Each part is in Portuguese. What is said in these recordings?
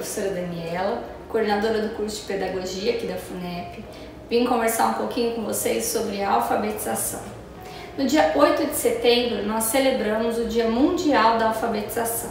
professora Daniela, coordenadora do curso de Pedagogia aqui da FUNEP. Vim conversar um pouquinho com vocês sobre a alfabetização. No dia 8 de setembro, nós celebramos o Dia Mundial da Alfabetização.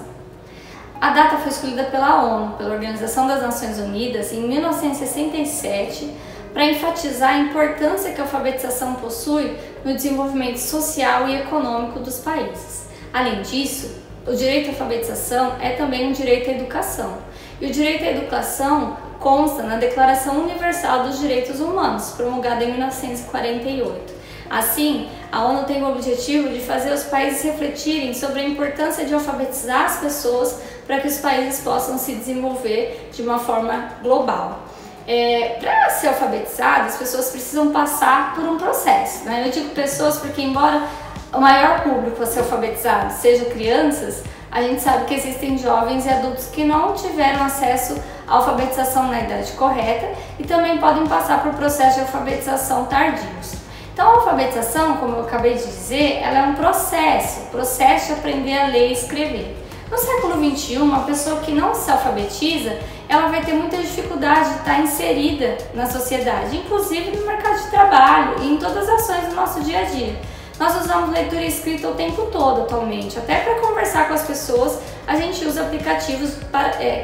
A data foi escolhida pela ONU, pela Organização das Nações Unidas, em 1967, para enfatizar a importância que a alfabetização possui no desenvolvimento social e econômico dos países. Além disso, o direito à alfabetização é também um direito à educação. E o direito à educação consta na Declaração Universal dos Direitos Humanos, promulgada em 1948. Assim, a ONU tem o objetivo de fazer os países refletirem sobre a importância de alfabetizar as pessoas para que os países possam se desenvolver de uma forma global. Para ser alfabetizado, as pessoas precisam passar por um processo, né? Eu digo pessoas porque, embora o maior público a ser alfabetizado seja crianças, a gente sabe que existem jovens e adultos que não tiveram acesso à alfabetização na idade correta e também podem passar por processos de alfabetização tardios. Então, a alfabetização, como eu acabei de dizer, ela é um processo de aprender a ler e escrever. No século XXI, uma pessoa que não se alfabetiza, ela vai ter muita dificuldade de estar inserida na sociedade, inclusive no mercado de trabalho e em todas as ações do nosso dia a dia. Nós usamos leitura e escrita o tempo todo atualmente, até para conversar com as pessoas, a gente usa aplicativos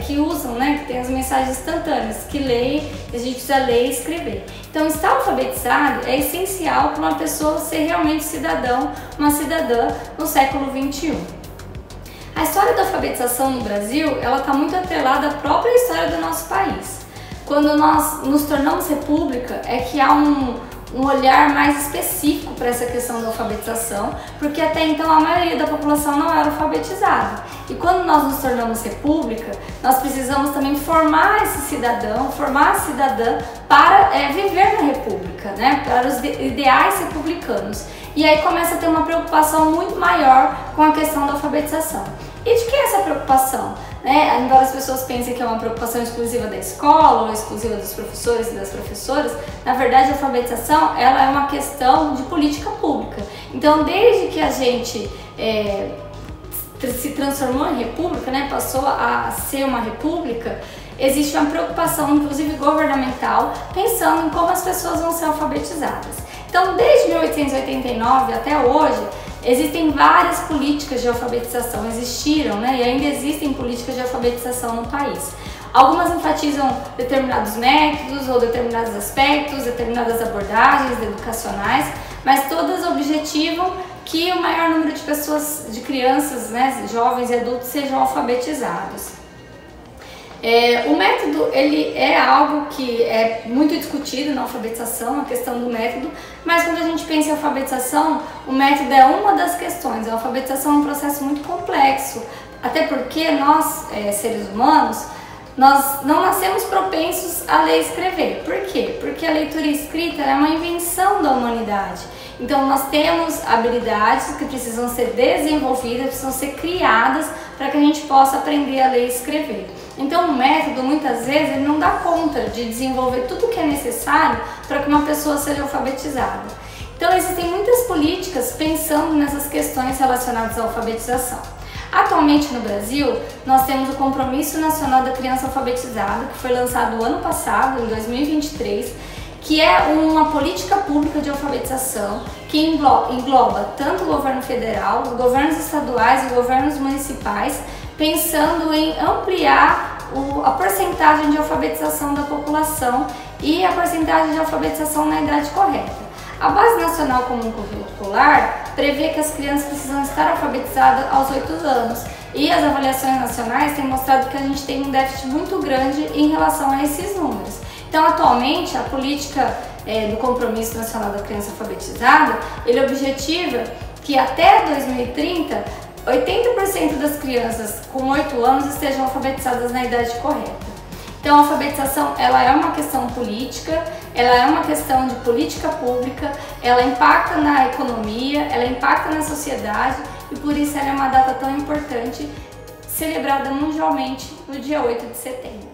que usam, que tem as mensagens instantâneas, que leem, a gente precisa ler e escrever. Então, estar alfabetizado é essencial para uma pessoa ser realmente cidadão, uma cidadã no século XXI. A história da alfabetização no Brasil, ela está muito atrelada à própria história do nosso país. Quando nós nos tornamos república, é que há um olhar mais específico para essa questão da alfabetização, porque até então a maioria da população não era alfabetizada. E quando nós nos tornamos república, nós precisamos também formar esse cidadão, formar a cidadã para viver na república, para os ideais republicanos. E aí começa a ter uma preocupação muito maior com a questão da alfabetização. E de que é essa preocupação? Embora as pessoas pensem que é uma preocupação exclusiva da escola ou exclusiva dos professores e das professoras, na verdade a alfabetização ela é uma questão de política pública. Então, desde que a gente se transformou em república, passou a ser uma república, existe uma preocupação, inclusive governamental, pensando em como as pessoas vão ser alfabetizadas. Então, desde 1889 até hoje, existem várias políticas de alfabetização, existiram, e ainda existem políticas de alfabetização no país. Algumas enfatizam determinados métodos ou determinados aspectos, determinadas abordagens educacionais, mas todas objetivam que o maior número de pessoas, de crianças, jovens e adultos sejam alfabetizados. O método ele é algo que é muito discutido na alfabetização, a questão do método, mas quando a gente pensa em alfabetização, o método é uma das questões. A alfabetização é um processo muito complexo, até porque nós, seres humanos, nós não nascemos propensos a ler e escrever. Por quê? Porque a leitura e escrita é uma invenção da humanidade. Então nós temos habilidades que precisam ser desenvolvidas, precisam ser criadas para que a gente possa aprender a ler e escrever. Então o método muitas vezes ele não dá conta de desenvolver tudo o que é necessário para que uma pessoa seja alfabetizada. Então existem muitas políticas pensando nessas questões relacionadas à alfabetização. Atualmente no Brasil, nós temos o Compromisso Nacional da Criança Alfabetizada, que foi lançado no ano passado, em 2023, que é uma política pública de alfabetização que engloba tanto o governo federal, os governos estaduais e governos municipais, pensando em ampliar a porcentagem de alfabetização da população e a porcentagem de alfabetização na idade correta. A Base Nacional Comum Curricular prevê que as crianças precisam estar alfabetizadas aos 8 anos e as avaliações nacionais têm mostrado que a gente tem um déficit muito grande em relação a esses números. Então, atualmente, a política do Compromisso Nacional da Criança Alfabetizada, ele objetiva que até 2030, 80% das crianças com 8 anos estejam alfabetizadas na idade correta. Então, a alfabetização ela é uma questão política, ela é uma questão de política pública, ela impacta na economia, ela impacta na sociedade e por isso ela é uma data tão importante, celebrada mundialmente no dia 8 de setembro.